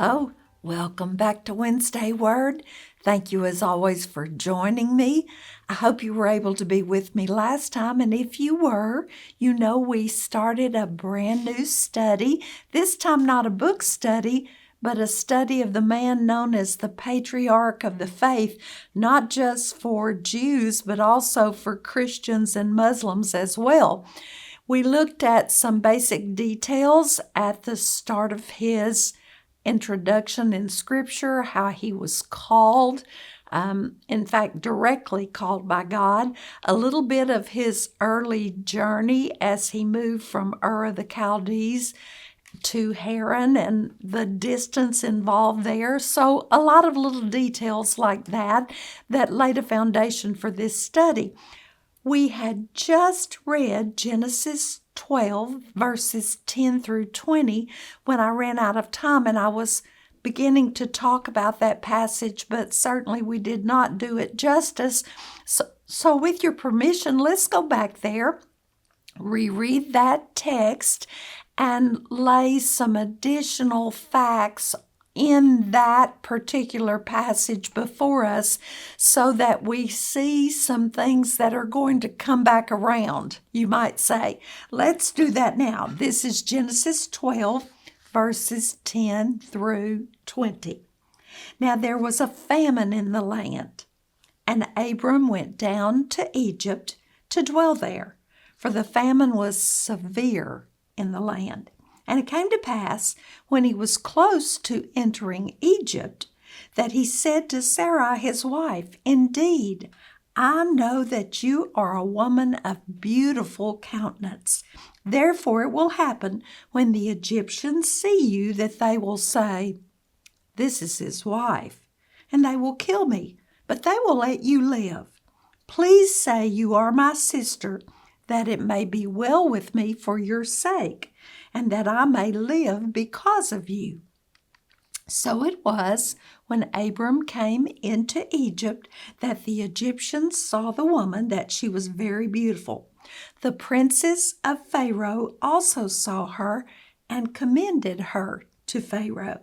Hello, welcome back to Wednesday Word. Thank you as always for joining me. I hope you were able to be with me last time, and if you were, you know we started a brand new study. This time not a book study, but a study of the man known as the patriarch of the faith, not just for Jews, but also for Christians and Muslims as well. We looked at some basic details at the start of his introduction in Scripture, how he was called, in fact, directly called by God, a little bit of his early journey as he moved from Ur of the Chaldees to Haran and the distance involved there. So a lot of little details like that laid a foundation for this study. We had just read Genesis 12, verses 10 through 20, when I ran out of time, and I was beginning to talk about that passage, but certainly we did not do it justice. So with your permission, let's go back there, reread that text, and lay some additional facts in that particular passage before us so that we see some things that are going to come back around, you might say. Let's do that now. This is Genesis 12, verses 10 through 20. Now there was a famine in the land, and Abram went down to Egypt to dwell there, for the famine was severe in the land. And it came to pass, when he was close to entering Egypt, that he said to Sarai his wife, "Indeed, I know that you are a woman of beautiful countenance. Therefore it will happen, when the Egyptians see you, that they will say, 'This is his wife,' and they will kill me, but they will let you live. Please say you are my sister, that it may be well with me for your sake, and that I may live because of you." So it was, when Abram came into Egypt, that the Egyptians saw the woman, that she was very beautiful. The princes of Pharaoh also saw her and commended her to Pharaoh.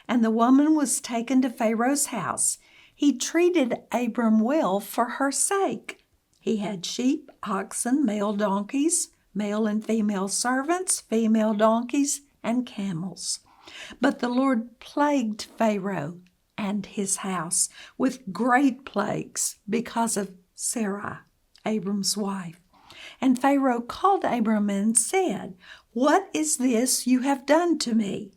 And the woman was taken to Pharaoh's house. He treated Abram well for her sake. He had sheep, oxen, male donkeys, male and female servants, female donkeys, and camels. But the Lord plagued Pharaoh and his house with great plagues because of Sarai, Abram's wife. And Pharaoh called Abram and said, "What is this you have done to me?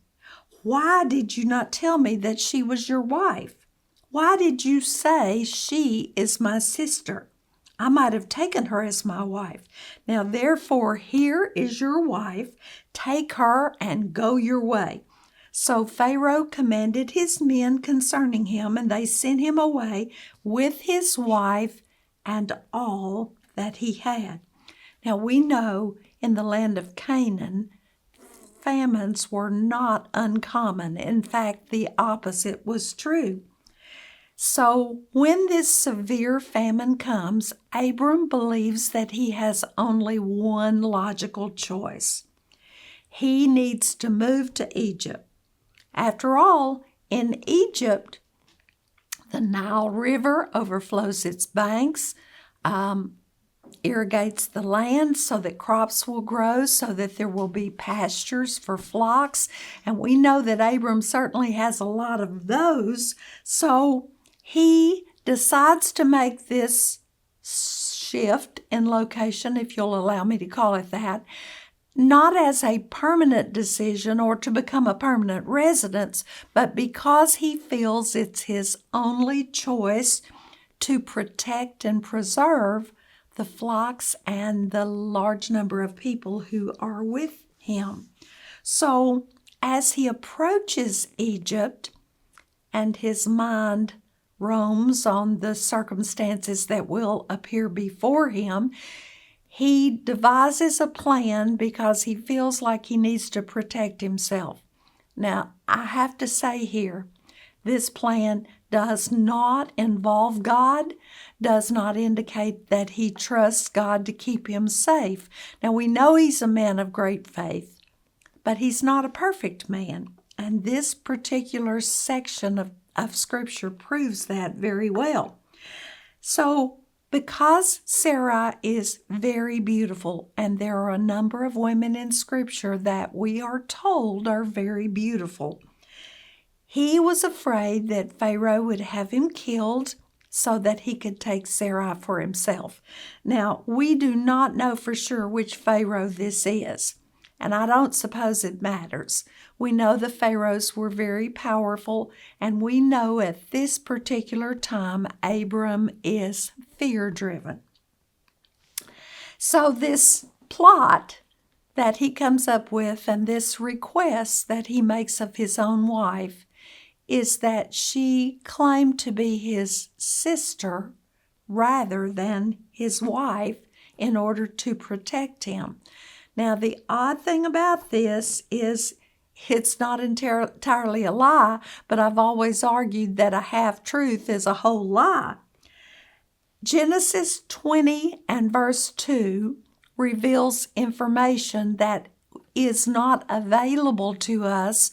Why did you not tell me that she was your wife? Why did you say she is my sister? I might have taken her as my wife. Now therefore here is your wife. Take her and go your way." So Pharaoh commanded his men concerning him, and they sent him away with his wife and all that he had. Now we know in the land of Canaan, famines were not uncommon. In fact, the opposite was true. So when this severe famine comes, Abram believes that he has only one logical choice. He needs to move to Egypt. After all, in Egypt, the Nile River overflows its banks, irrigates the land so that crops will grow, so that there will be pastures for flocks. And we know that Abram certainly has a lot of those. So he decides to make this shift in location, if you'll allow me to call it that, not as a permanent decision or to become a permanent residence, but because he feels it's his only choice to protect and preserve the flocks and the large number of people who are with him. So as he approaches Egypt and his mind roams on the circumstances that will appear before him, he devises a plan because he feels like he needs to protect himself. Now, I have to say here, this plan does not involve God, does not indicate that he trusts God to keep him safe. Now, we know he's a man of great faith, but he's not a perfect man. And this particular section of Scripture proves that very well. So, because Sarai is very beautiful, and there are a number of women in Scripture that we are told are very beautiful, he was afraid that Pharaoh would have him killed so that he could take Sarai for himself. Now, we do not know for sure which Pharaoh this is, and I don't suppose it matters. We know the pharaohs were very powerful, and we know at this particular time Abram is fear-driven. So this plot that he comes up with and this request that he makes of his own wife is that she claimed to be his sister rather than his wife in order to protect him. Now, the odd thing about this is it's not entirely a lie, but I've always argued that a half-truth is a whole lie. Genesis 20 and verse 2 reveals information that is not available to us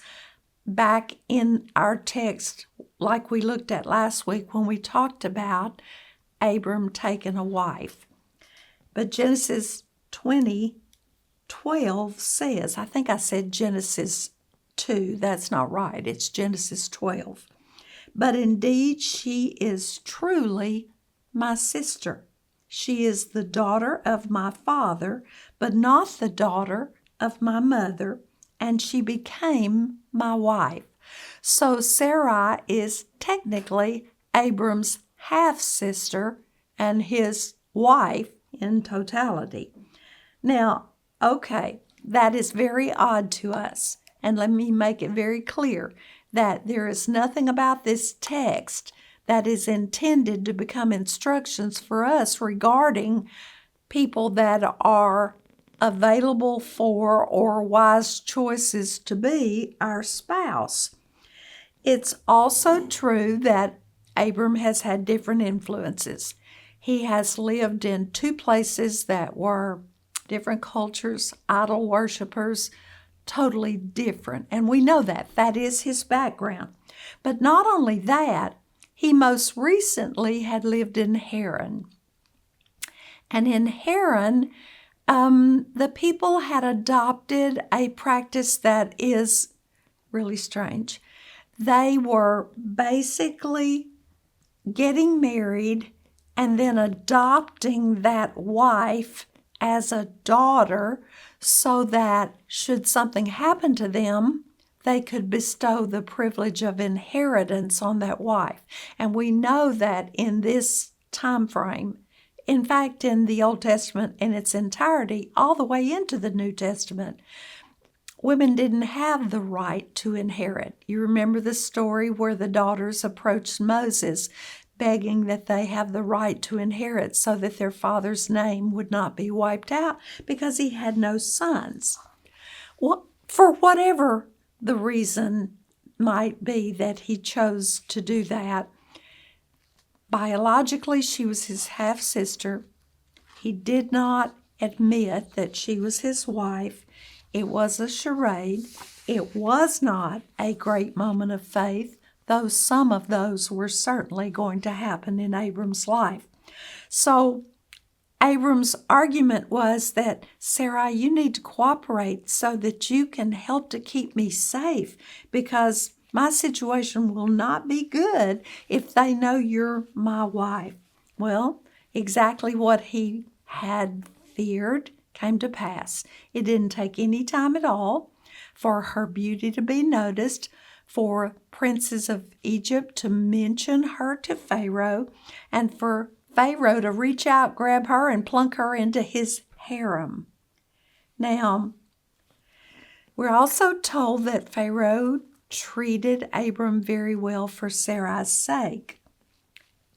back in our text, like we looked at last week when we talked about Abram taking a wife. But Genesis 20:12 says, I think I said Genesis 2, that's not right, it's Genesis 12. But indeed she is truly my sister. She is the daughter of my father, but not the daughter of my mother, and she became my wife. So Sarai is technically Abram's half-sister and his wife in totality. Now, okay, that is very odd to us, and let me make it very clear that there is nothing about this text that is intended to become instructions for us regarding people that are available for or wise choices to be our spouse. It's also true that Abram has had different influences. He has lived in two places that were different cultures, idol worshipers, totally different. And we know that. That is his background. But not only that, he most recently had lived in Haran. And in Haran, the people had adopted a practice that is really strange. They were basically getting married and then adopting that wife as a daughter so that should something happen to them, they could bestow the privilege of inheritance on that wife. And we know that in this time frame, in fact, in the Old Testament in its entirety, all the way into the New Testament, women didn't have the right to inherit. You remember the story where the daughters approached Moses, begging that they have the right to inherit so that their father's name would not be wiped out because he had no sons. Well, for whatever the reason might be that he chose to do that, biologically, she was his half-sister. He did not admit that she was his wife. It was a charade. It was not a great moment of faith, though some of those were certainly going to happen in Abram's life. So Abram's argument was that, Sarai, you need to cooperate so that you can help to keep me safe, because my situation will not be good if they know you're my wife. Well, exactly what he had feared came to pass. It didn't take any time at all for her beauty to be noticed, for princes of Egypt to mention her to Pharaoh, and for Pharaoh to reach out, grab her, and plunk her into his harem. Now, we're also told that Pharaoh treated Abram very well for Sarai's sake.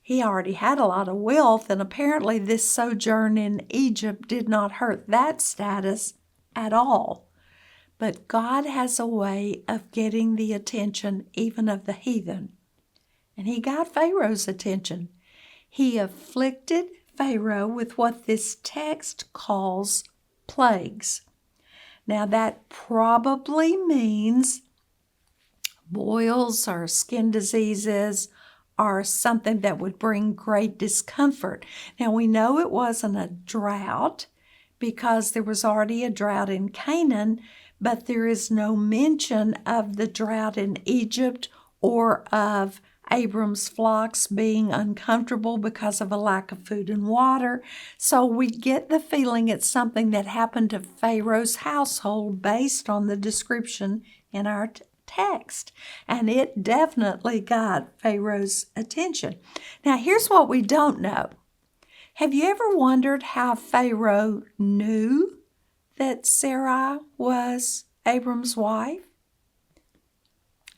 He already had a lot of wealth, and apparently this sojourn in Egypt did not hurt that status at all. But God has a way of getting the attention even of the heathen. And he got Pharaoh's attention. He afflicted Pharaoh with what this text calls plagues. Now that probably means boils or skin diseases or something that would bring great discomfort. Now we know it wasn't a drought because there was already a drought in Canaan, but there is no mention of the drought in Egypt or of Abram's flocks being uncomfortable because of a lack of food and water. So we get the feeling it's something that happened to Pharaoh's household based on the description in our text. And it definitely got Pharaoh's attention. Now, here's what we don't know. Have you ever wondered how Pharaoh knew that Sarai was Abram's wife?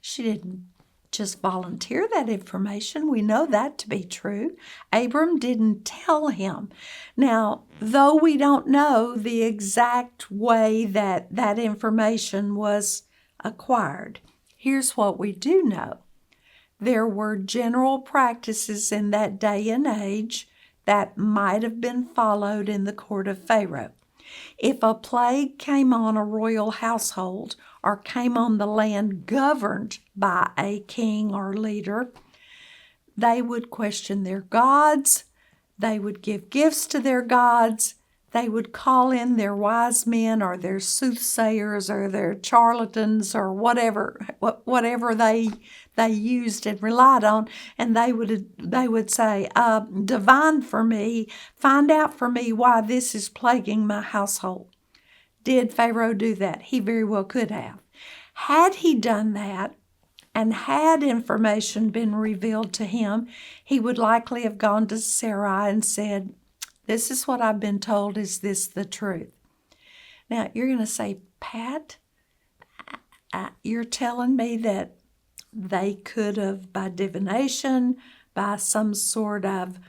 She didn't just volunteer that information. We know that to be true. Abram didn't tell him. Now, though we don't know the exact way that that information was acquired, here's what we do know. There were general practices in that day and age that might have been followed in the court of Pharaoh. If a plague came on a royal household or came on the land governed by a king or leader, they would question their gods, they would give gifts to their gods, they would call in their wise men or their soothsayers or their charlatans or whatever they used and relied on, and they would say, divine for me, find out for me why this is plaguing my household. Did Pharaoh do that? He very well could have. Had he done that, and had information been revealed to him, he would likely have gone to Sarai and said, this is what I've been told. Is this the truth? Now, you're going to say, Pat, you're telling me that they could have, by divination, by some sort of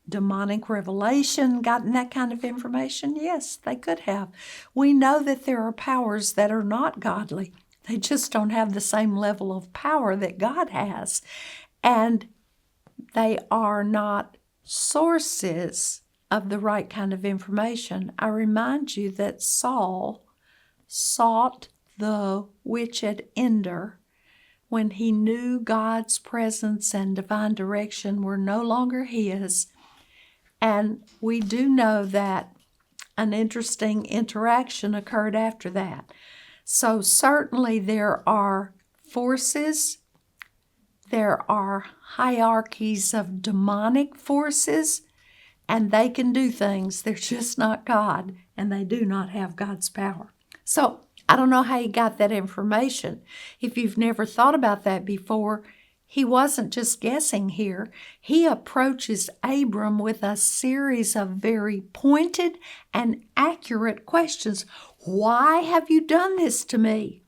demonic revelation, gotten that kind of information? Yes, they could have. We know that there are powers that are not godly. They just don't have the same level of power that God has. And they are not sources of the right kind of information. I remind you that Saul sought the witch at Endor when he knew God's presence and divine direction were no longer his. And we do know that an interesting interaction occurred after that. So certainly there are forces, there are hierarchies of demonic forces, and they can do things. They're just not God, and they do not have God's power. So I don't know how he got that information. If you've never thought about that before, he wasn't just guessing here. He approaches Abram with a series of very pointed and accurate questions. Why have you done this to me?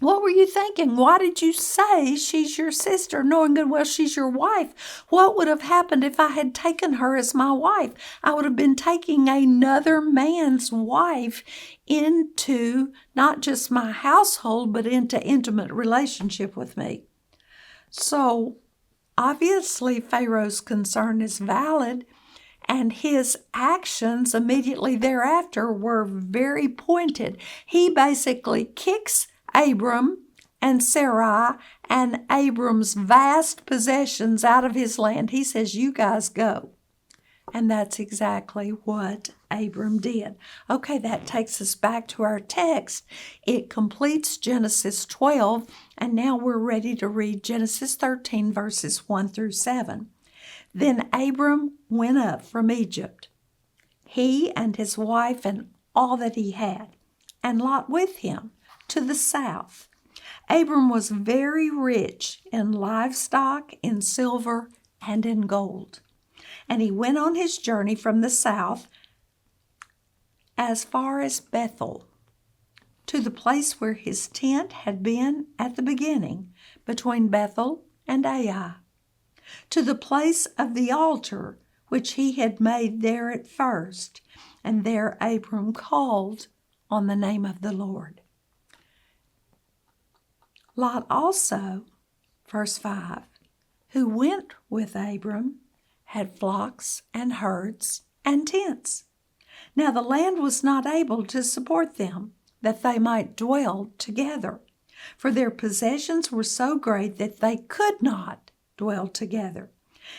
What were you thinking? Why did you say she's your sister, knowing good well she's your wife? What would have happened if I had taken her as my wife? I would have been taking another man's wife into not just my household, but into intimate relationship with me. So obviously Pharaoh's concern is valid, and his actions immediately thereafter were very pointed. He basically kicks Abram and Sarai and Abram's vast possessions out of his land. He says, you guys go. And that's exactly what Abram did. Okay, that takes us back to our text. It completes Genesis 12, and now we're ready to read Genesis 13, verses 1 through 7. Then Abram went up from Egypt, he and his wife and all that he had, and Lot with him, to the south. Abram was very rich in livestock, in silver, and in gold. And he went on his journey from the south as far as Bethel, to the place where his tent had been at the beginning, between Bethel and Ai, to the place of the altar which he had made there at first. And there Abram called on the name of the Lord. Lot also, verse 5, who went with Abram, had flocks and herds and tents. Now the land was not able to support them, that they might dwell together. for their possessions were so great that they could not dwell together.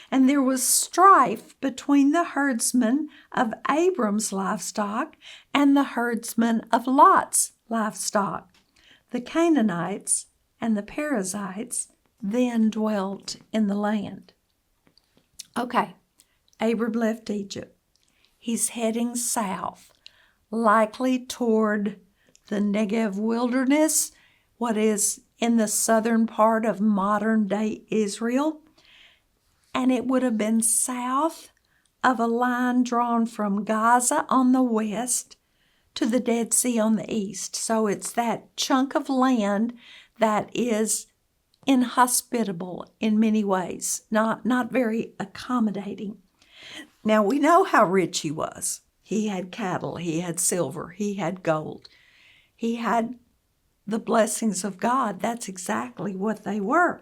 And there was strife between the herdsmen of Abram's livestock and the herdsmen of Lot's livestock. The Canaanites and the Perizzites then dwelt in the land. Okay, Abram left Egypt. He's heading south, likely toward the Negev wilderness, what is in the southern part of modern-day Israel. And it would have been south of a line drawn from Gaza on the west to the Dead Sea on the east. So it's that chunk of land that is inhospitable in many ways, not very accommodating. Now, we know how rich he was. He had cattle, he had silver, he had gold. He had the blessings of God. That's exactly what they were.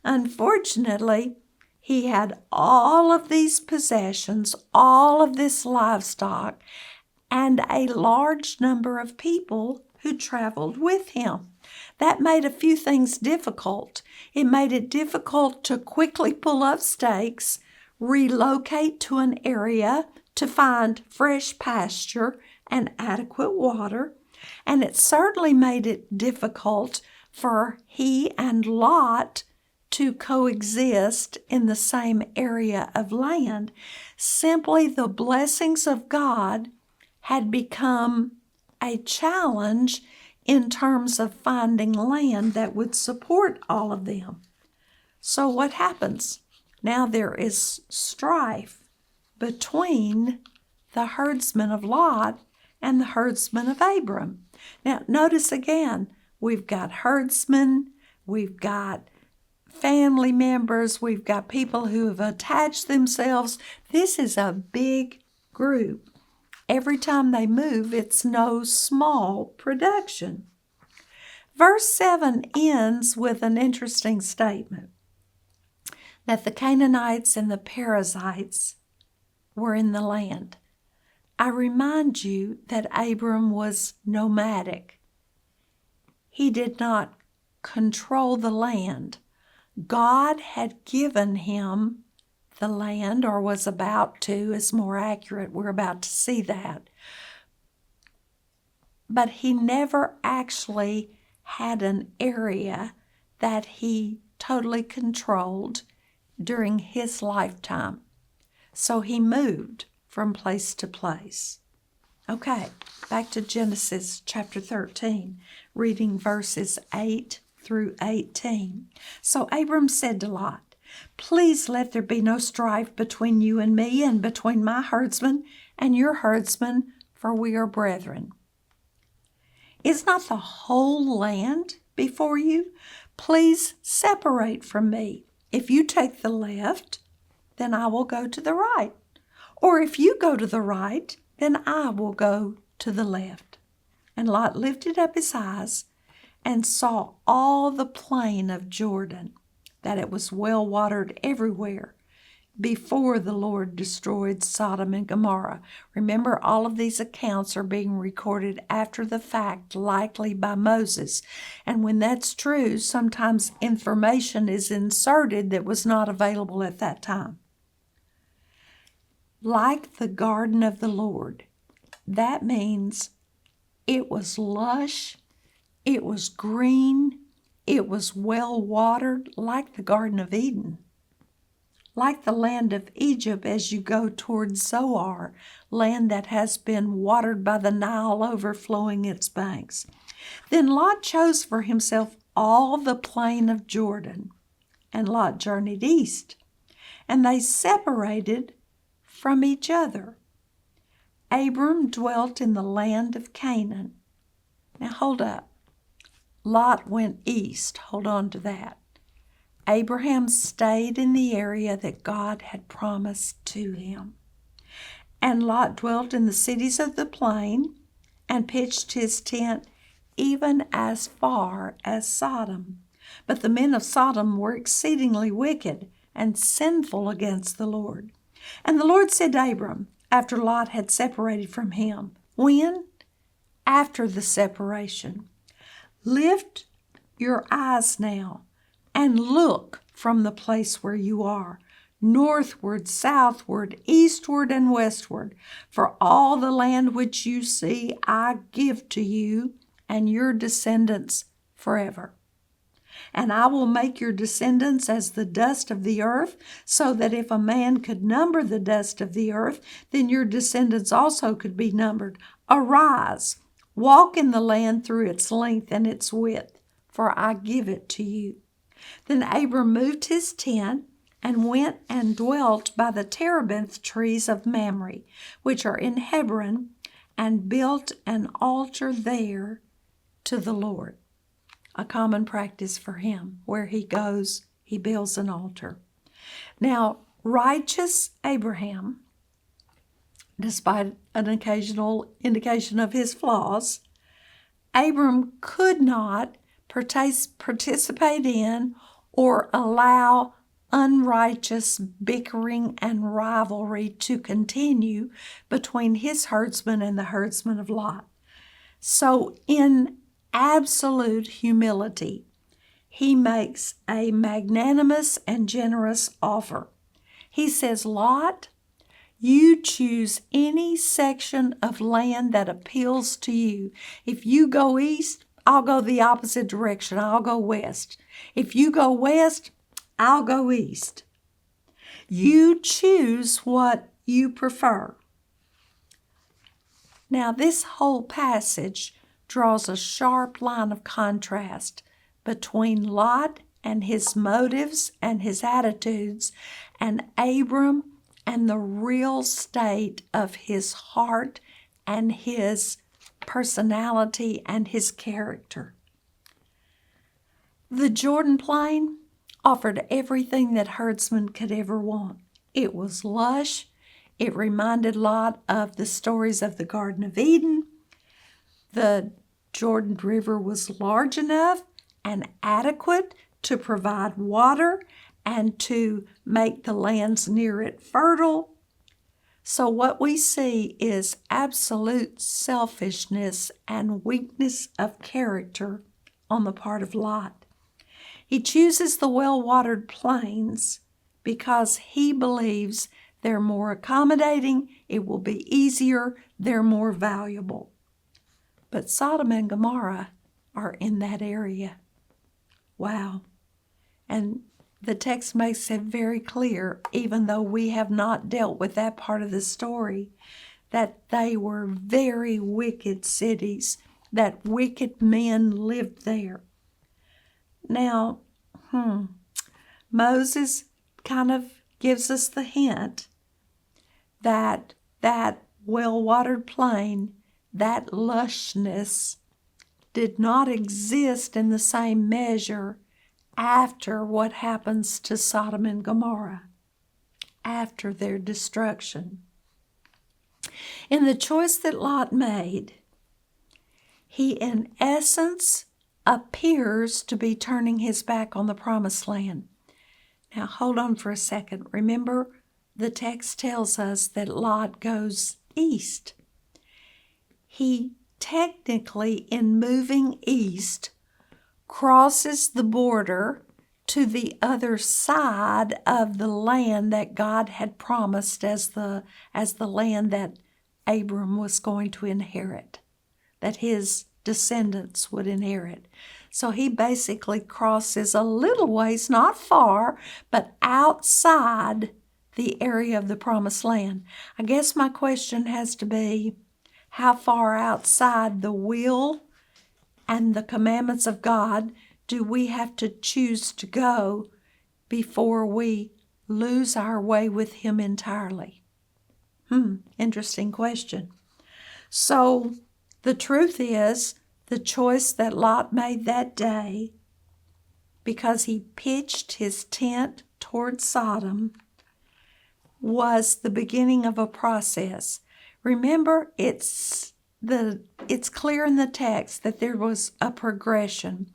Unfortunately, he had all of these possessions, all of this livestock, and a large number of people who traveled with him. That made a few things difficult. It made it difficult to quickly pull up stakes, relocate to an area to find fresh pasture and adequate water, and it certainly made it difficult for he and Lot to coexist in the same area of land. Simply, the blessings of God had become a challenge in terms of finding land that would support all of them. So what happens? Now there is strife between the herdsmen of Lot and the herdsmen of Abram. Now notice again, we've got herdsmen, we've got family members, we've got people who have attached themselves. This is a big group. Every time they move, it's no small production. Verse 7 ends with an interesting statement that the Canaanites and the Perizzites were in the land. I remind you that Abram was nomadic. He did not control the land. God had given him the land, or was about to, is more accurate. We're about to see that. But he never actually had an area that he totally controlled during his lifetime. So he moved from place to place. Okay, back to Genesis chapter 13, reading verses 8 through 18. So Abram said to Lot, "Please let there be no strife between you and me, and between my herdsmen and your herdsmen, for we are brethren. Is not the whole land before you? Please separate from me. If you take the left, then I will go to the right. Or if you go to the right, then I will go to the left." And Lot lifted up his eyes and saw all the plain of Jordan, that it was well watered everywhere, before the Lord destroyed Sodom and Gomorrah. Remember, all of these accounts are being recorded after the fact, likely by Moses. And when that's true, sometimes information is inserted that was not available at that time. Like the garden of the Lord, that means it was lush, it was green, it was well watered, like the Garden of Eden. Like the land of Egypt as you go towards Zoar, land that has been watered by the Nile overflowing its banks. Then Lot chose for himself all the plain of Jordan, and Lot journeyed east, and they separated from each other. Abram dwelt in the land of Canaan. Now hold up. Lot went east. Hold on to that. Abraham stayed in the area that God had promised to him. And Lot dwelt in the cities of the plain and pitched his tent even as far as Sodom. But the men of Sodom were exceedingly wicked and sinful against the Lord. And the Lord said to Abram, after Lot had separated from him, when? After the separation. Lift your eyes now and look from the place where you are, northward, southward, eastward, and westward, for all the land which you see I give to you and your descendants forever. And I will make your descendants as the dust of the earth, so that if a man could number the dust of the earth, then your descendants also could be numbered. Arise, walk in the land through its length and its width, for I give it to you. Then Abram moved his tent and went and dwelt by the terebinth trees of Mamre, which are in Hebron, and built an altar there to the Lord. A common practice for him. Where he goes, he builds an altar. Now, righteous Abraham, despite an occasional indication of his flaws, Abram could not participate in or allow unrighteous bickering and rivalry to continue between his herdsmen and the herdsmen of Lot. So in absolute humility, he makes a magnanimous and generous offer. He says, Lot, you choose any section of land that appeals to you. If you go east, I'll go the opposite direction. I'll go west. If you go west, I'll go east. You choose what you prefer. Now, this whole passage draws a sharp line of contrast between Lot and his motives and his attitudes, and Abram and the real state of his heart and his personality and his character. The Jordan Plain offered everything that herdsmen could ever want. It was lush. It reminded Lot of the stories of the Garden of Eden. The Jordan River was large enough and adequate to provide water and to make the lands near it fertile. So what we see is absolute selfishness and weakness of character on the part of Lot. He chooses the well-watered plains because he believes they're more accommodating, it will be easier, they're more valuable. But Sodom and Gomorrah are in that area. Wow. And the text makes it very clear, even though we have not dealt with that part of the story, that they were very wicked cities, that wicked men lived there. Now, Moses kind of gives us the hint that that well-watered plain, that lushness, did not exist in the same measure after what happens to Sodom and Gomorrah, after their destruction. In the choice that Lot made, he in essence appears to be turning his back on the promised land. Now hold on for a second. Remember, the text tells us that Lot goes east. He technically, in moving east, crosses the border to the other side of the land that God had promised as the land that Abram was going to inherit, that his descendants would inherit. So he basically crosses a little ways, not far, but outside the area of the promised land. I guess my question has to be, how far outside the will and the commandments of God do we have to choose to go before we lose our way with Him entirely? Interesting question. So the truth is, the choice that Lot made that day, because he pitched his tent toward Sodom, was the beginning of a process. Remember, it's clear in the text that there was a progression.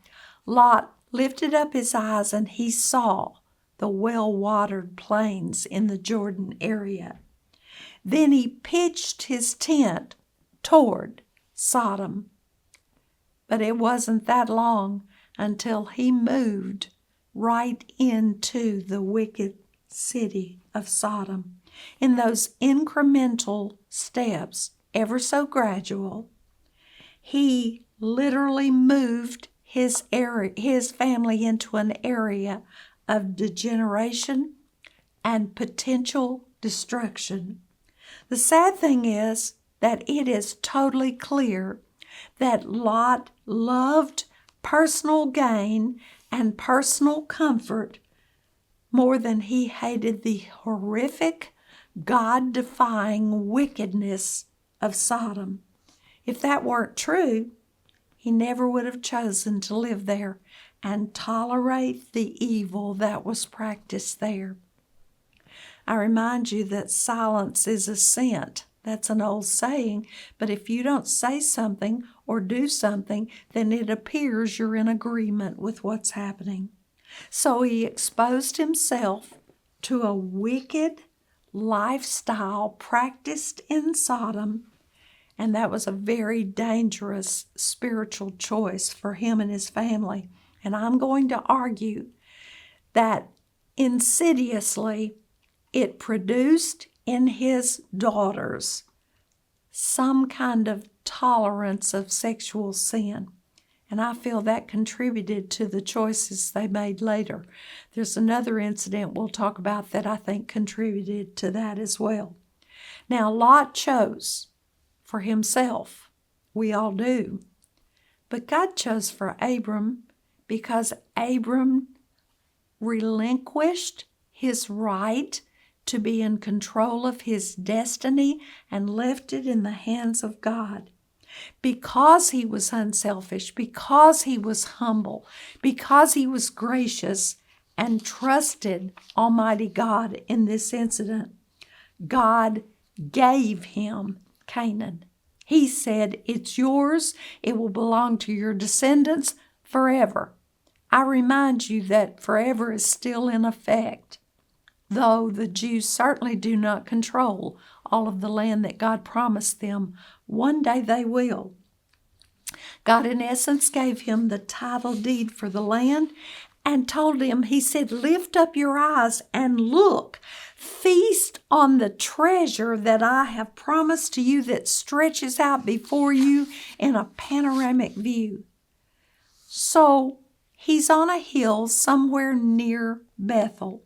Lot lifted up his eyes and he saw the well-watered plains in the Jordan area. Then he pitched his tent toward Sodom. But it wasn't that long until he moved right into the wicked city of Sodom. In those incremental steps, ever so gradual, he literally moved his family into an area of degeneration and potential destruction. The sad thing is that it is totally clear that Lot loved personal gain and personal comfort more than he hated the horrific, God-defying wickedness of Sodom. If that weren't true, he never would have chosen to live there and tolerate the evil that was practiced there. I remind you that silence is assent. That's an old saying, but if you don't say something or do something, then it appears you're in agreement with what's happening. So he exposed himself to a wicked lifestyle practiced in Sodom, and that was a very dangerous spiritual choice for him and his family. And I'm going to argue that insidiously it produced in his daughters some kind of tolerance of sexual sin. And I feel that contributed to the choices they made later. There's another incident we'll talk about that I think contributed to that as well. Now, Lot chose for himself. We all do. But God chose for Abram because Abram relinquished his right to be in control of his destiny and left it in the hands of God. Because he was unselfish, because he was humble, because he was gracious and trusted Almighty God in this incident, God gave him Canaan. He said, "It's yours. It will belong to your descendants forever." I remind you that forever is still in effect, though the Jews certainly do not control all of the land that God promised them. One day they will. God, in essence, gave him the title deed for the land and told him, he said, "Lift up your eyes and look. Feast on the treasure that I have promised to you that stretches out before you in a panoramic view." So he's on a hill somewhere near Bethel.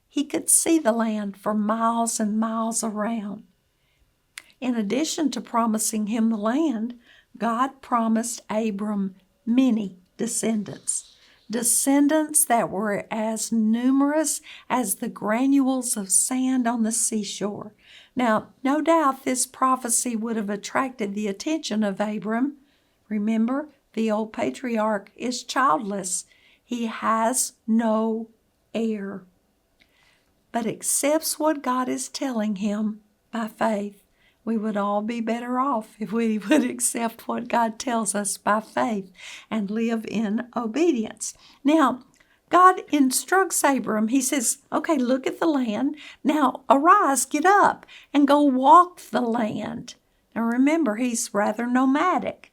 He could see the land for miles and miles around. In addition to promising him the land, God promised Abram many descendants. Descendants that were as numerous as the granules of sand on the seashore. Now, no doubt this prophecy would have attracted the attention of Abram. Remember, the old patriarch is childless. He has no heir, but accepts what God is telling him by faith. We would all be better off if we would accept what God tells us by faith and live in obedience. Now, God instructs Abram. He says, okay, look at the land. Now, arise, get up, and go walk the land. Now, remember, he's rather nomadic.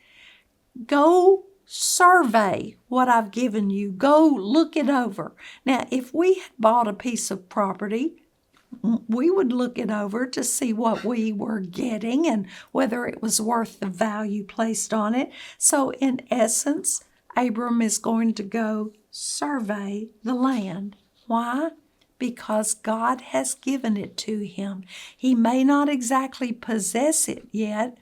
Go survey what I've given you. Go look it over. Now, if we had bought a piece of property, we would look it over to see what we were getting and whether it was worth the value placed on it. So in essence, Abram is going to go survey the land. Why? Because God has given it to him. He may not exactly possess it yet,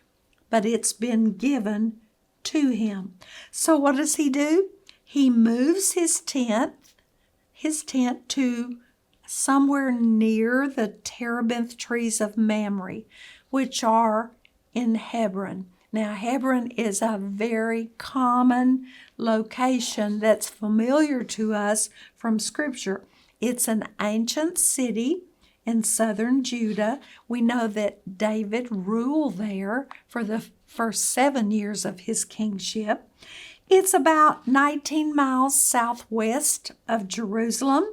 but it's been given to him. So what does he do? He moves his tent to somewhere near the terebinth trees of Mamre, which are in Hebron. Now, Hebron is a very common location that's familiar to us from Scripture. It's an ancient city in southern Judah. We know that David ruled there for the first 7 years of his kingship. It's about 19 miles southwest of Jerusalem.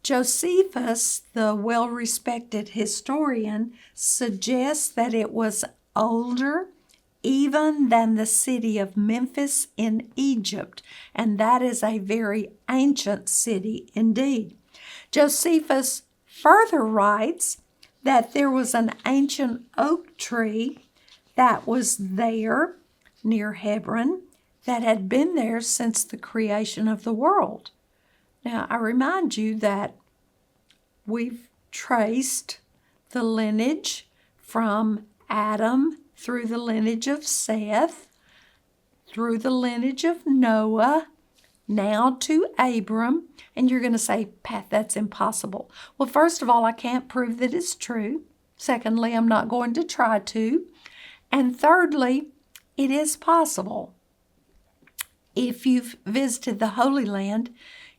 Josephus, the well-respected historian, suggests that it was older even than the city of Memphis in Egypt, and that is a very ancient city indeed. Josephus further writes that there was an ancient oak tree that was there near Hebron that had been there since the creation of the world. Now, I remind you that we've traced the lineage from Adam through the lineage of Seth, through the lineage of Noah, now to Abram. And you're going to say, Pat, that's impossible. Well, first of all, I can't prove that it's true. Secondly, I'm not going to try to. And thirdly, it is possible. If you've visited the Holy Land,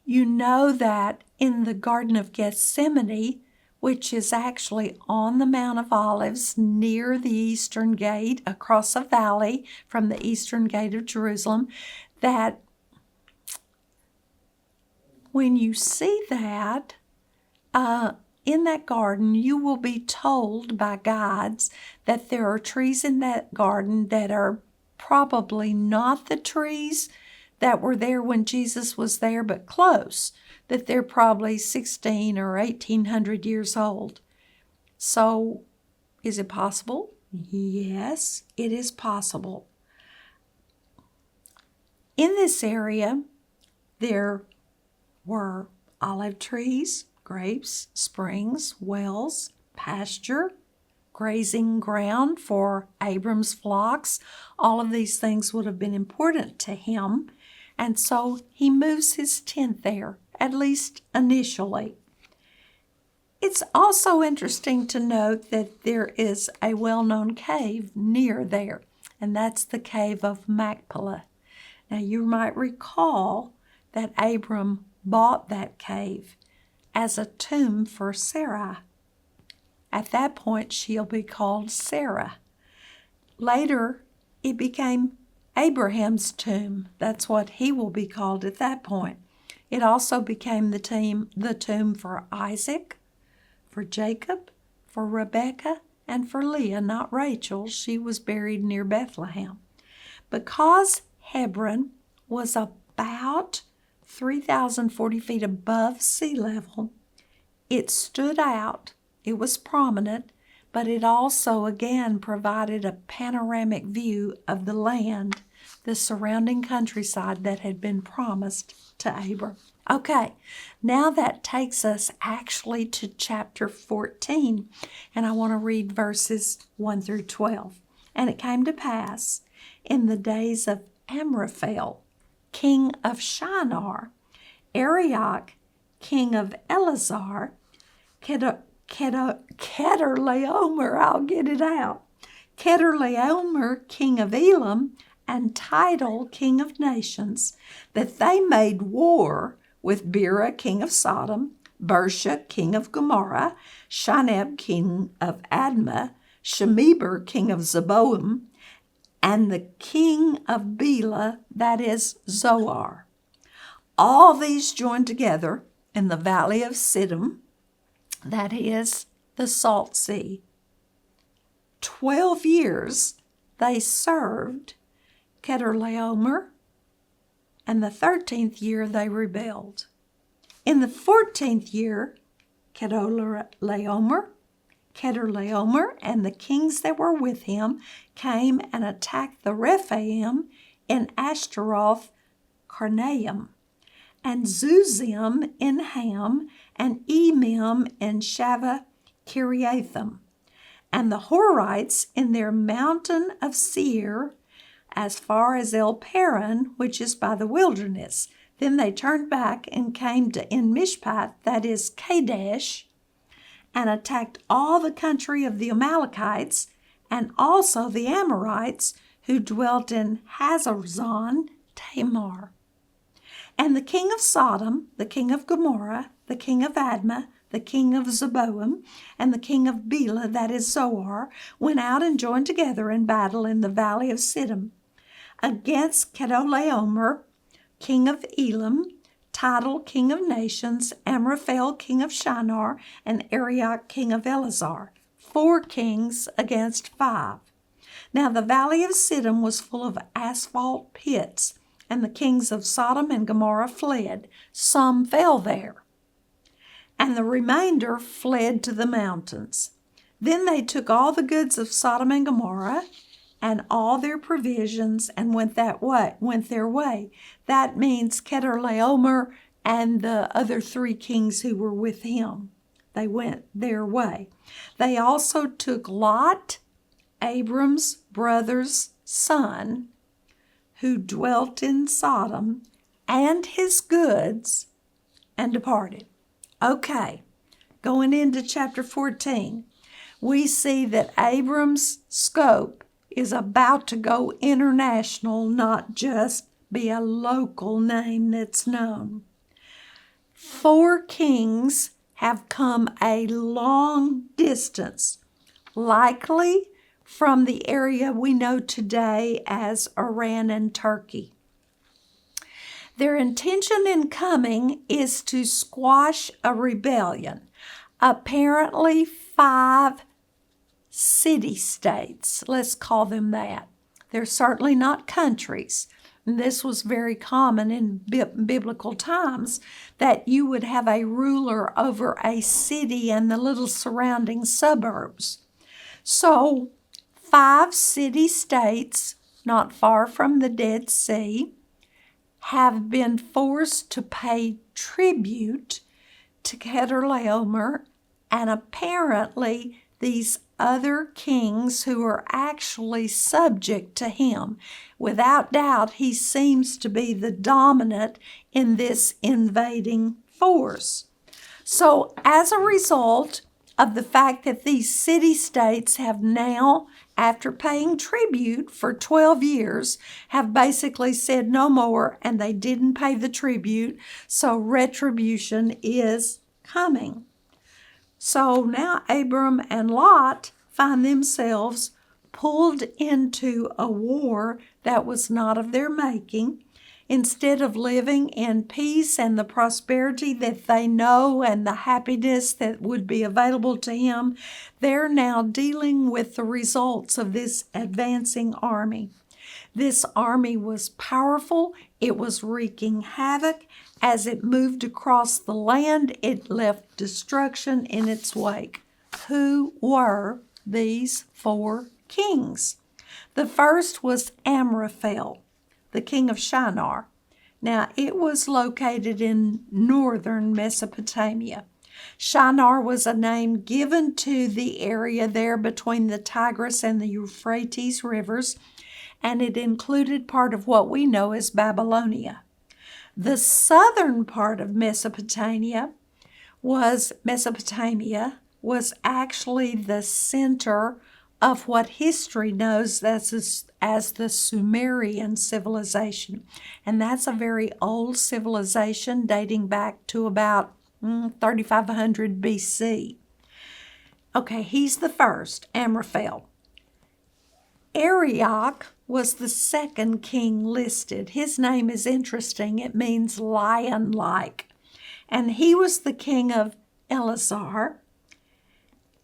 you know that in the Garden of Gethsemane, which is actually on the Mount of Olives near the Eastern Gate, across a valley from the Eastern Gate of Jerusalem, that when you see that, in that garden, you will be told by guides that there are trees in that garden that are probably not the trees that were there when Jesus was there, but close, that they're probably 16 or 1800 years old. So, is it possible? Yes, it is possible. In this area, there were olive trees, grapes, springs, wells, pasture, grazing ground for Abram's flocks. All of these things would have been important to him, and so he moves his tent there, at least initially. It's also interesting to note that there is a well-known cave near there, and that's the cave of Machpelah. Now, you might recall that Abram bought that cave as a tomb for Sarai. At that point, she'll be called Sarah. Later, it became Abraham's tomb. That's what he will be called at that point. It also became the tomb for Isaac, for Jacob, for Rebekah, and for Leah, not Rachel. She was buried near Bethlehem. Because Hebron was about 3,040 feet above sea level, it stood out. It was prominent, but it also again provided a panoramic view of the land, the surrounding countryside that had been promised to Abram. Okay, now that takes us actually to chapter 14, and I want to read verses 1 through 12. And it came to pass in the days of Amraphel, king of Shinar, Arioch, king of Elazar, Kedorlaomer, I'll get it out, Kedorlaomer, king of Elam, and Tidal, king of nations, that they made war with Bera, king of Sodom, Bersha, king of Gomorrah, Shinab, king of Admah, Shemeber, king of Zeboim, and the king of Bela, that is Zoar. All these joined together in the valley of Siddim, that is the Salt Sea. 12 years they served Kedorlaomer, and the 13th year they rebelled. In the 14th year, Kedorlaomer, and the kings that were with him came and attacked the Rephaim in Ashtaroth Karnaim, and Zuzim in Ham, and Emim in Shaveh Kiriathim, and the Horites in their mountain of Seir, as far as El Paran, which is by the wilderness. Then they turned back and came to En Mishpat, that is Kadesh, and attacked all the country of the Amalekites, and also the Amorites who dwelt in Hazazon Tamar. And the king of Sodom, the king of Gomorrah, the king of Admah, the king of Zeboim, and the king of Bela, that is Zoar, went out and joined together in battle in the valley of Siddim against Kedorlaomer, king of Elam, Tidal, king of nations, Amraphel, king of Shinar, and Arioch, king of Elazar. 4 kings against 5. Now the valley of Siddim was full of asphalt pits, and the kings of Sodom and Gomorrah fled. Some fell there, and the remainder fled to the mountains. Then they took all the goods of Sodom and Gomorrah and all their provisions and went their way. That means Chedorlaomer and the other 3 kings who were with him. They went their way. They also took Lot, Abram's brother's son, who dwelt in Sodom, and his goods, and departed. Okay, going into chapter 14, we see that Abram's scope is about to go international, not just be a local name that's known. 4 kings have come a long distance, likely from the area we know today as Iran and Turkey. Their intention in coming is to squash a rebellion. Apparently 5 city-states, let's call them that. They're certainly not countries. And this was very common in biblical times, that you would have a ruler over a city and the little surrounding suburbs. So 5 city-states, not far from the Dead Sea, have been forced to pay tribute to Chedorlaomer, and apparently these other kings who are actually subject to him. Without doubt, he seems to be the dominant in this invading force. So as a result of the fact that these city-states have now, after paying tribute for 12 years, have basically said no more, and they didn't pay the tribute, so retribution is coming. So now Abram and Lot find themselves pulled into a war that was not of their making. Instead of living in peace and the prosperity that they know and the happiness that would be available to him, they're now dealing with the results of this advancing army. This army was powerful. It was wreaking havoc. As it moved across the land, it left destruction in its wake. Who were these 4 kings? The first was Amraphel, the king of Shinar. Now, it was located in northern Mesopotamia. Shinar was a name given to the area there between the Tigris and the Euphrates rivers, and it included part of what we know as Babylonia. The southern part of Mesopotamia was actually the center of what history knows as the Sumerian civilization. And that's a very old civilization dating back to about 3500 BC. Okay, he's the first, Amraphel. Arioch was the second king listed. His name is interesting. It means lion-like. And he was the king of Elazar,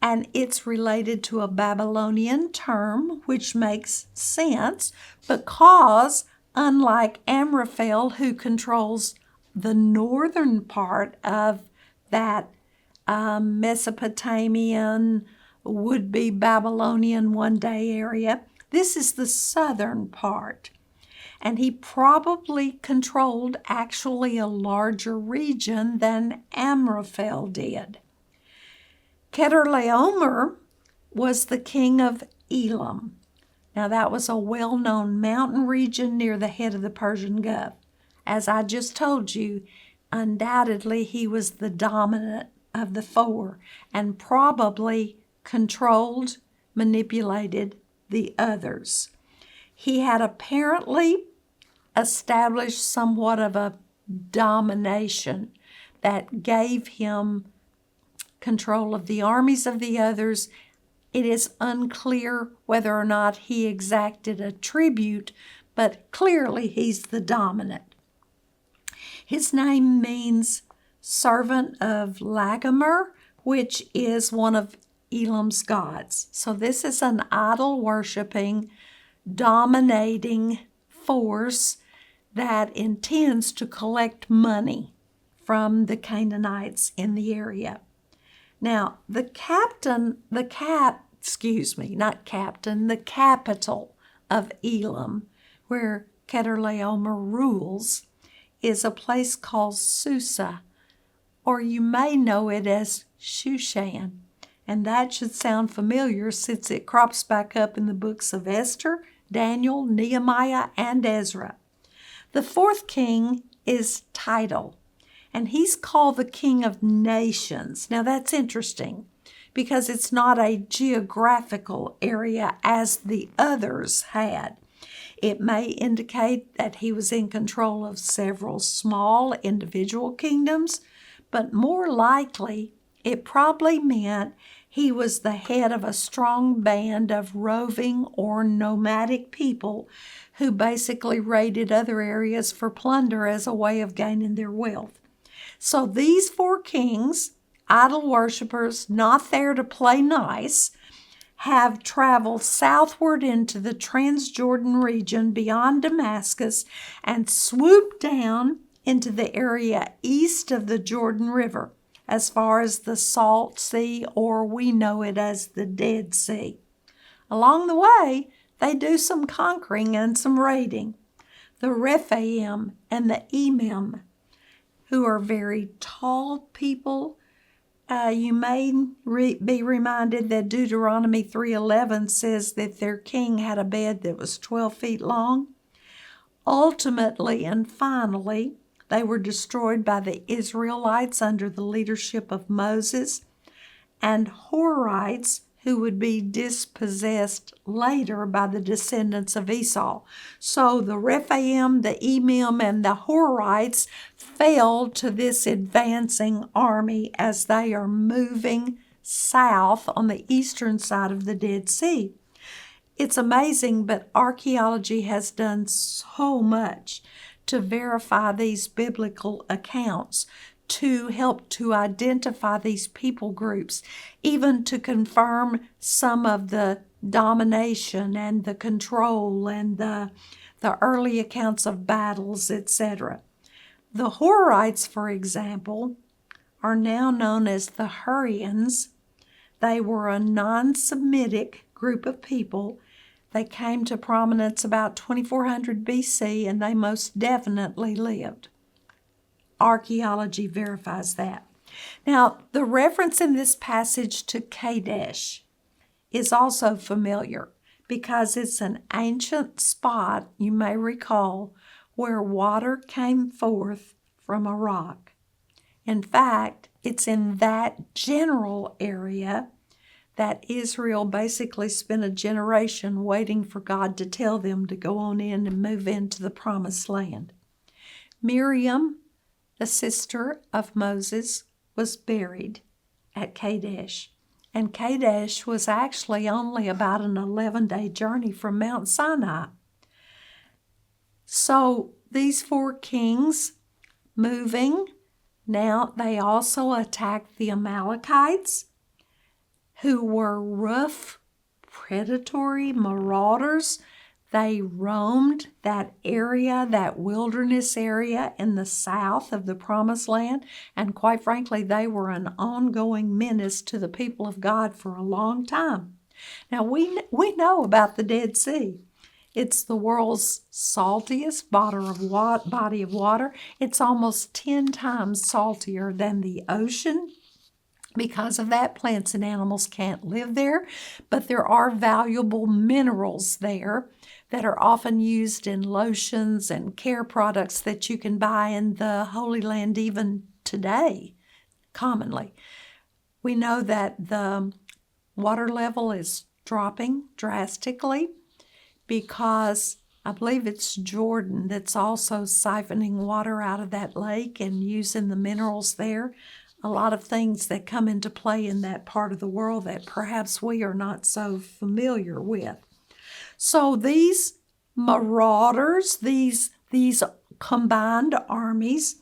and it's related to a Babylonian term, which makes sense because, unlike Amraphel, who controls the northern part of that Mesopotamian, would-be Babylonian one-day area, this is the southern part. And he probably controlled actually a larger region than Amraphel did. Chedorlaomer was the king of Elam. Now that was a well-known mountain region near the head of the Persian Gulf. As I just told you, undoubtedly he was the dominant of the 4 and probably controlled, manipulated the others. He had apparently established somewhat of a domination that gave him control of the armies of the others. It is unclear whether or not he exacted a tribute, but clearly he's the dominant. His name means servant of Lagomer, which is one of Elam's gods. So this is an idol-worshiping, dominating force that intends to collect money from the Canaanites in the area. Now, the capital of Elam, where Kedorlaomer rules, is a place called Susa, or you may know it as Shushan. And that should sound familiar since it crops back up in the books of Esther, Daniel, Nehemiah, and Ezra. The fourth king is Tidal, and he's called the king of nations. Now that's interesting because it's not a geographical area as the others had. It may indicate that he was in control of several small individual kingdoms, but more likely it probably meant he was the head of a strong band of roving or nomadic people who basically raided other areas for plunder as a way of gaining their wealth. So these four kings, idol worshippers, not there to play nice, have traveled southward into the Transjordan region beyond Damascus and swooped down into the area east of the Jordan River, as far as the Salt Sea, or we know it as the Dead Sea. Along the way, they do some conquering and some raiding. The Rephaim and the Emim, who are very tall people. You may be reminded that Deuteronomy 3:11 says that their king had a bed that was 12 feet long. Ultimately and finally, they were destroyed by the Israelites under the leadership of Moses, and Horites, who would be dispossessed later by the descendants of Esau. So the Rephaim, the Emim, and the Horites fell to this advancing army as they are moving south on the eastern side of the Dead Sea. It's amazing, but archaeology has done so much to verify these biblical accounts, to help to identify these people groups, even to confirm some of the domination and the control and the early accounts of battles, etc. The Horites, for example, are now known as the Hurrians. They were a non-Semitic group of people. They came to prominence about 2400 BC, and they most definitely lived. Archaeology verifies that. Now, the reference in this passage to Kadesh is also familiar because it's an ancient spot, you may recall, where water came forth from a rock. In fact, it's in that general area that Israel basically spent a generation waiting for God to tell them to go on in and move into the promised land. Miriam, the sister of Moses, was buried at Kadesh. And Kadesh was actually only about an 11-day journey from Mount Sinai. So these four kings moving, now they also attacked the Amalekites, who were rough, predatory marauders. They roamed that area, that wilderness area in the south of the Promised Land, and quite frankly, they were an ongoing menace to the people of God for a long time. Now, we know about the Dead Sea. It's the world's saltiest body of water. It's almost 10 times saltier than the ocean. Because of that, plants and animals can't live there, but there are valuable minerals there that are often used in lotions and care products that you can buy in the Holy Land even today, commonly. We know that the water level is dropping drastically because I believe it's Jordan that's also siphoning water out of that lake and using the minerals there. A lot of things that come into play in that part of the world that perhaps we are not so familiar with. So these marauders, these combined armies,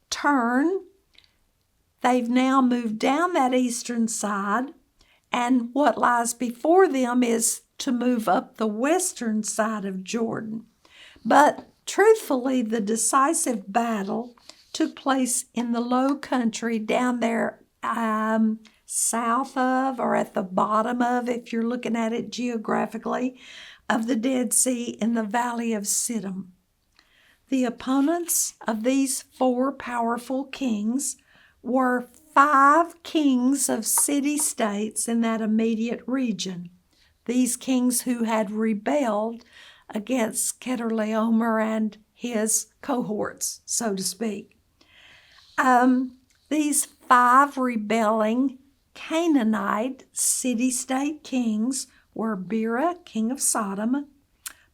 turn. They've now moved down that eastern side, And what lies before them is to move up the western side of Jordan. But truthfully, the decisive battle took place in the low country down there south of, or at the bottom of, if you're looking at it geographically, of the Dead Sea in the valley of Siddim. The opponents of these 4 powerful kings were 5 kings of city-states in that immediate region. These kings who had rebelled against Chedorlaomer and his cohorts, so to speak. These 5 rebelling Canaanite city-state kings were Bera, king of Sodom,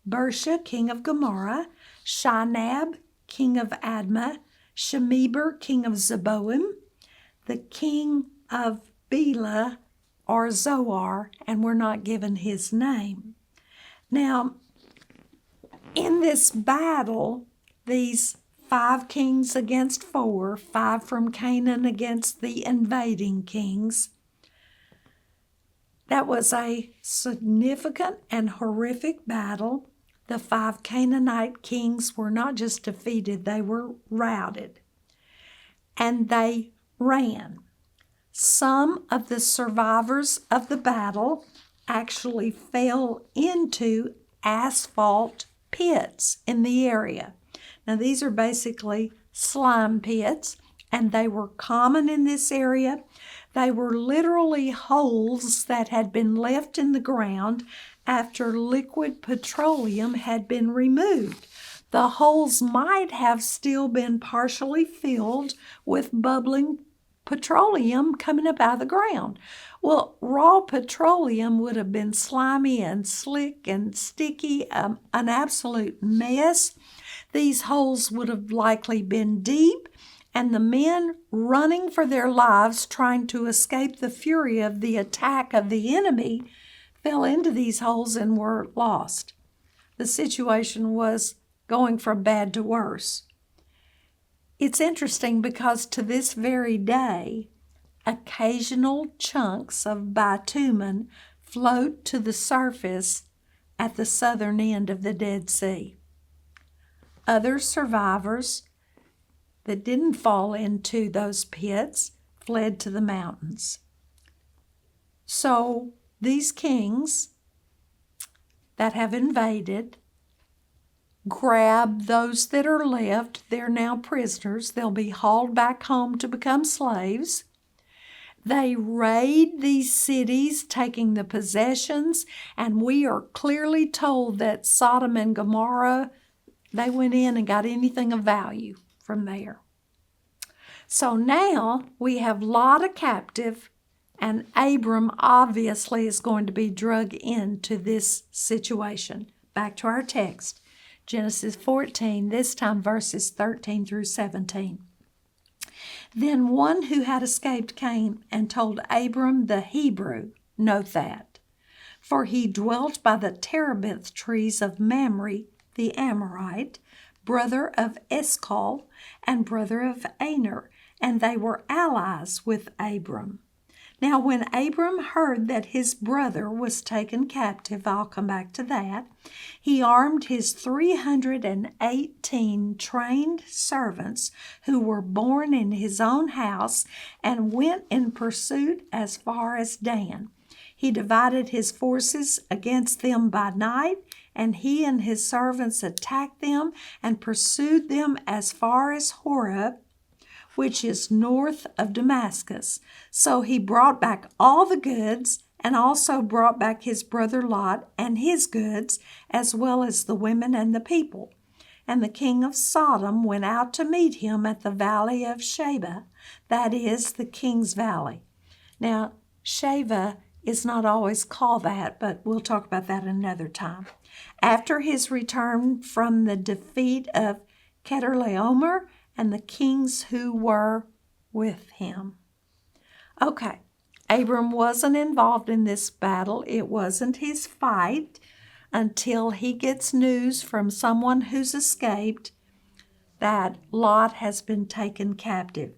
Bersha, king of Gomorrah, Shinab, king of Admah, Shemeber, king of Zeboim, the king of Bela, or Zoar, and we're not given his name. Now, in this battle, these 5 kings against 4, 5 from Canaan against the invading kings, that was a significant and horrific battle. The 5 Canaanite kings were not just defeated, they were routed. And they ran. Some of the survivors of the battle actually fell into asphalt pits in the area. Now, these are basically slime pits, and they were common in this area. They were literally holes that had been left in the ground after liquid petroleum had been removed. The holes might have still been partially filled with bubbling petroleum coming up out of the ground. Well, raw petroleum would have been slimy and slick and sticky, an absolute mess. These holes would have likely been deep, and the men running for their lives, trying to escape the fury of the attack of the enemy, fell into these holes and were lost. The situation was going from bad to worse. It's interesting because to this very day, occasional chunks of bitumen float to the surface at the southern end of the Dead Sea. Other survivors that didn't fall into those pits fled to the mountains. So these kings that have invaded grab those that are left. They're now prisoners. They'll be hauled back home to become slaves. They raid these cities, taking the possessions, and we are clearly told that Sodom and Gomorrah, they went in and got anything of value from there. So now we have Lot a captive, and Abram obviously is going to be drug into this situation. Back to our text, Genesis 14, this time verses 13 through 17. Then one who had escaped came and told Abram the Hebrew, note that, for he dwelt by the terebinth trees of Mamre the Amorite, brother of Eshcol and brother of Aner, and they were allies with Abram. Now when Abram heard that his brother was taken captive, I'll come back to that, he armed his 318 trained servants who were born in his own house and went in pursuit as far as Dan. He divided his forces against them by night, and he and his servants attacked them and pursued them as far as Horeb, which is north of Damascus. So he brought back all the goods, and also brought back his brother Lot and his goods, as well as the women and the people. And the king of Sodom went out to meet him at the valley of Sheba, that is, the king's valley. Now, Sheba is not always called that, but we'll talk about that another time. After his return from the defeat of Chedorlaomer and the kings who were with him. Okay, Abram wasn't involved in this battle. It wasn't his fight until he gets news from someone who's escaped that Lot has been taken captive.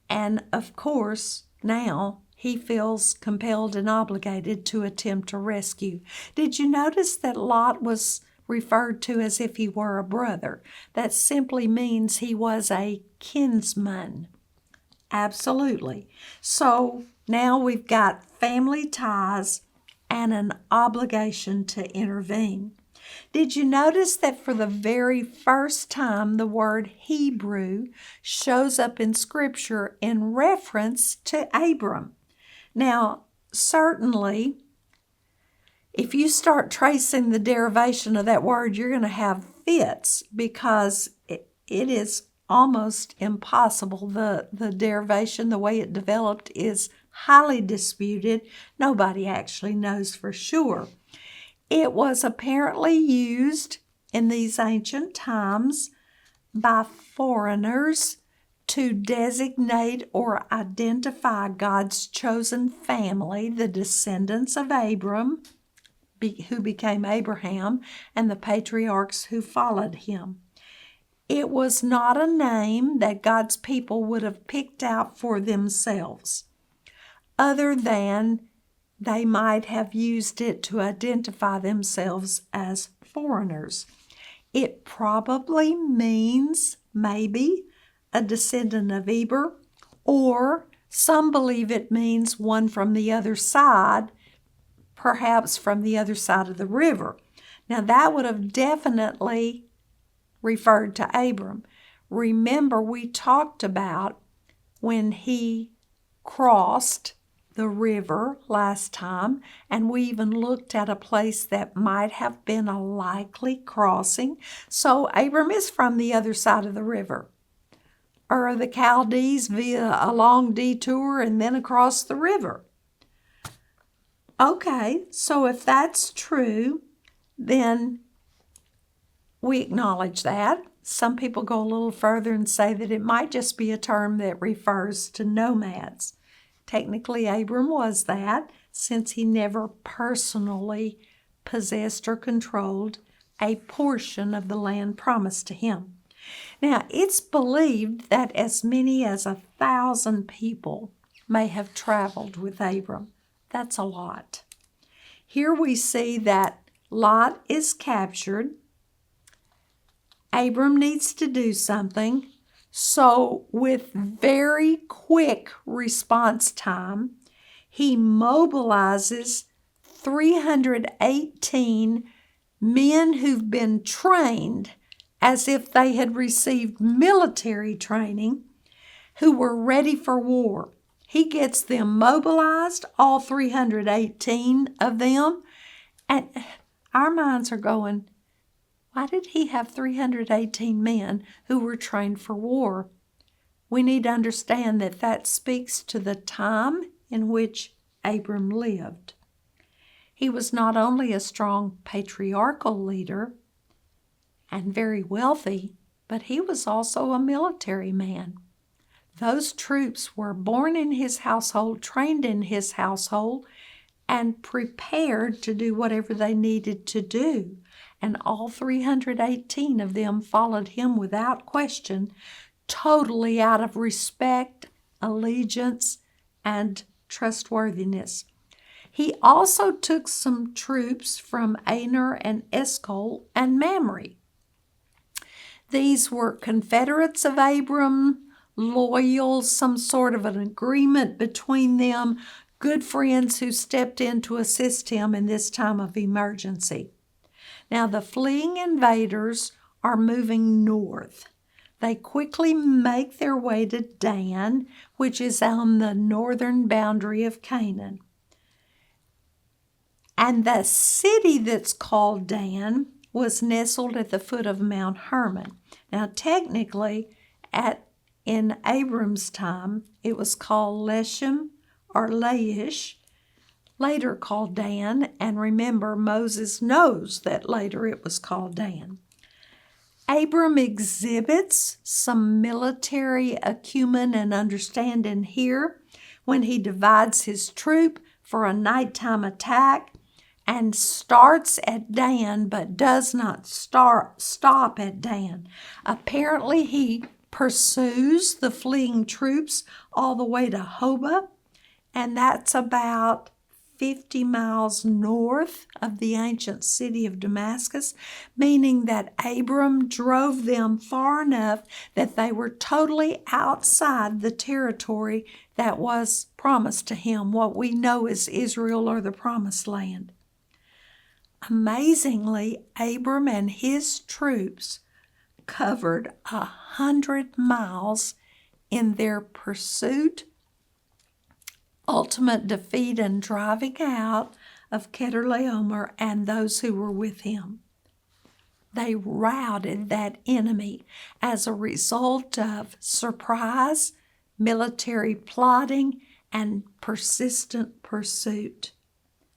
And of course, now he feels compelled and obligated to attempt a rescue. Did you notice that Lot was referred to as if he were a brother? That simply means he was a kinsman. Absolutely. So now we've got family ties and an obligation to intervene. Did you notice that for the very first time the word Hebrew shows up in Scripture in reference to Abram? Now, certainly, if you start tracing the derivation of that word, you're going to have fits because it is almost impossible. The derivation, the way it developed, is highly disputed. Nobody actually knows for sure. It was apparently used in these ancient times by foreigners to designate or identify God's chosen family, the descendants of Abram, who became Abraham, and the patriarchs who followed him. It was not a name that God's people would have picked out for themselves, other than they might have used it to identify themselves as foreigners. It probably means, maybe, a descendant of Eber, or some believe it means one from the other side, perhaps from the other side of the river. Now that would have definitely referred to Abram. Remember, we talked about when he crossed the river last time, and we even looked at a place that might have been a likely crossing. So Abram is from the other side of the river. Or the Chaldees via a long detour and then across the river. Okay, so if that's true, then we acknowledge that. Some people go a little further and say that it might just be a term that refers to nomads. Technically, Abram was that, since he never personally possessed or controlled a portion of the land promised to him. Now, it's believed that as many as 1,000 people may have traveled with Abram. That's a lot. Here we see that Lot is captured. Abram needs to do something. So with very quick response time, he mobilizes 318 men who've been trained as if they had received military training, who were ready for war. He gets them mobilized, all 318 of them, and our minds are going, why did he have 318 men who were trained for war? We need to understand that that speaks to the time in which Abram lived. He was not only a strong patriarchal leader and very wealthy, but he was also a military man. Those troops were born in his household, trained in his household, and prepared to do whatever they needed to do. And all 318 of them followed him without question, totally out of respect, allegiance, and trustworthiness. He also took some troops from Aner and Eshcol and Mamre. These were confederates of Abram, loyal, some sort of an agreement between them, good friends who stepped in to assist him in this time of emergency. Now, the fleeing invaders are moving north. They quickly make their way to Dan, which is on the northern boundary of Canaan. And the city that's called Dan was nestled at the foot of Mount Hermon. Now, technically, in Abram's time, it was called Leshem or Laish, later called Dan, and remember, Moses knows that later it was called Dan. Abram exhibits some military acumen and understanding here when he divides his troop for a nighttime attack and starts at Dan, but does not stop at Dan. Apparently, he pursues the fleeing troops all the way to Hobah, and that's about 50 miles north of the ancient city of Damascus, meaning that Abram drove them far enough that they were totally outside the territory that was promised to him, what we know as Israel or the Promised Land. Amazingly, Abram and his troops covered 100 miles in their pursuit, ultimate defeat, and driving out of Chedorlaomer and those who were with him. They routed that enemy as a result of surprise, military plotting, and persistent pursuit.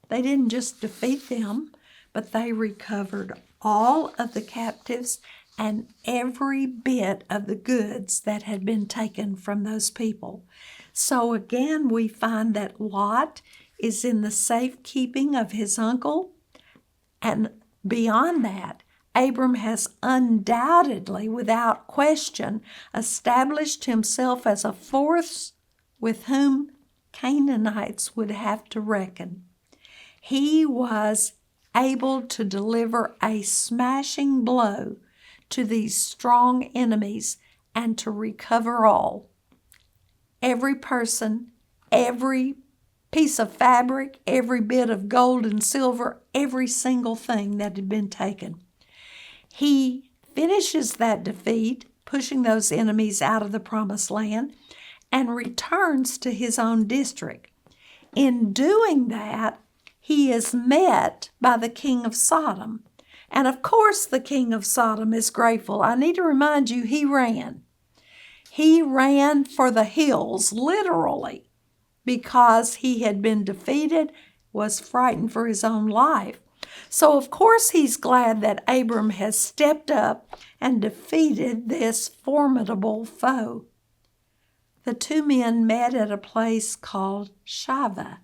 They didn't just defeat them, but they recovered all of the captives and every bit of the goods that had been taken from those people. So again, we find that Lot is in the safekeeping of his uncle. And beyond that, Abram has undoubtedly, without question, established himself as a force with whom Canaanites would have to reckon. He was able to deliver a smashing blow to these strong enemies and to recover all. Every person, every piece of fabric, every bit of gold and silver, every single thing that had been taken. He finishes that defeat, pushing those enemies out of the Promised Land, and returns to his own district. In doing that, he is met by the king of Sodom. And of course, the king of Sodom is grateful. I need to remind you, he ran. He ran for the hills, literally, because he had been defeated, was frightened for his own life. So, of course, he's glad that Abram has stepped up and defeated this formidable foe. The two men met at a place called Shaveh,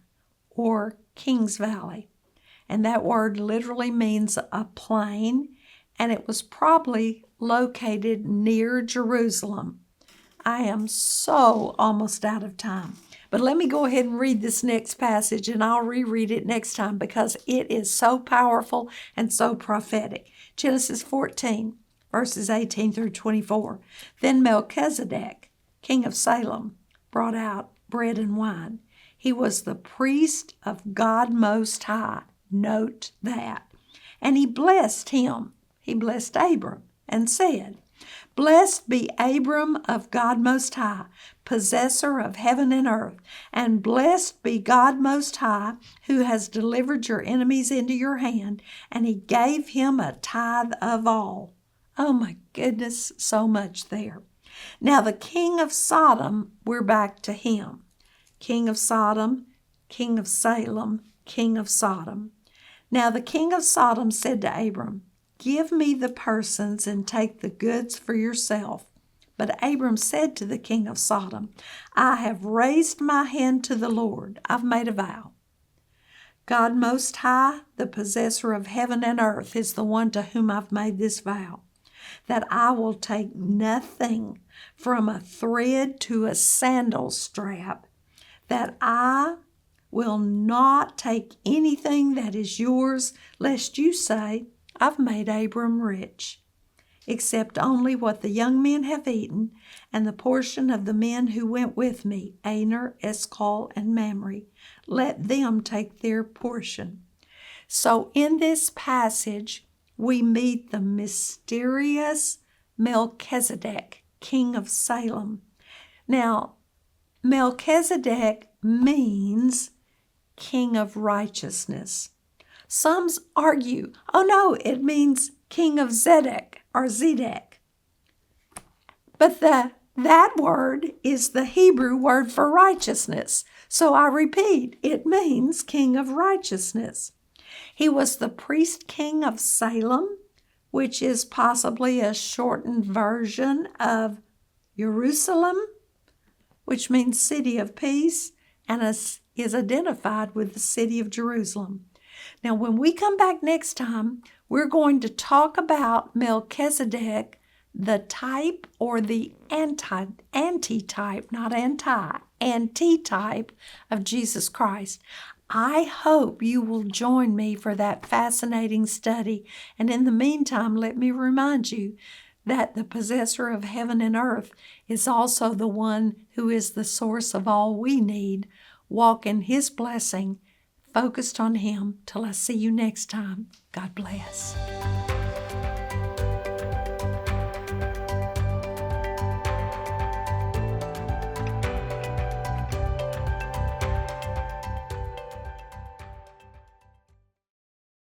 or King's Valley. And that word literally means a plain, and it was probably located near Jerusalem. I am so almost out of time. But let me go ahead and read this next passage, and I'll reread it next time because it is so powerful and so prophetic. Genesis 14, verses 18 through 24. Then Melchizedek, king of Salem, brought out bread and wine. He was the priest of God Most High. Note that. And he blessed him. He blessed Abram and said, Blessed be Abram of God Most High, possessor of heaven and earth, and blessed be God Most High, who has delivered your enemies into your hand, and he gave him a tithe of all. Oh my goodness, so much there. Now the king of Sodom, we're back to him. King of Sodom, king of Salem, king of Sodom. Now the king of Sodom said to Abram, Give me the persons and take the goods for yourself. But Abram said to the king of Sodom, I have raised my hand to the Lord. I've made a vow. God Most High, the possessor of heaven and earth, is the one to whom I've made this vow, that I will take nothing from a thread to a sandal strap, that I will not take anything that is yours, lest you say, I've made Abram rich, except only what the young men have eaten, and the portion of the men who went with me, Aner, Eshcol, and Mamre. Let them take their portion. So in this passage, we meet the mysterious Melchizedek, king of Salem. Now, Melchizedek means king of righteousness. Some argue, oh no, it means king of Zedek or Zedek. But that word is the Hebrew word for righteousness. So I repeat, it means king of righteousness. He was the priest king of Salem, which is possibly a shortened version of Jerusalem, which means city of peace, and is identified with the city of Jerusalem. Now, when we come back next time, we're going to talk about Melchizedek, the type or the anti-type, not anti, antitype of Jesus Christ. I hope you will join me for that fascinating study. And in the meantime, let me remind you that the possessor of heaven and earth is also the one who is the source of all we need. Walk in His blessing, focused on Him. Till I see you next time, God bless.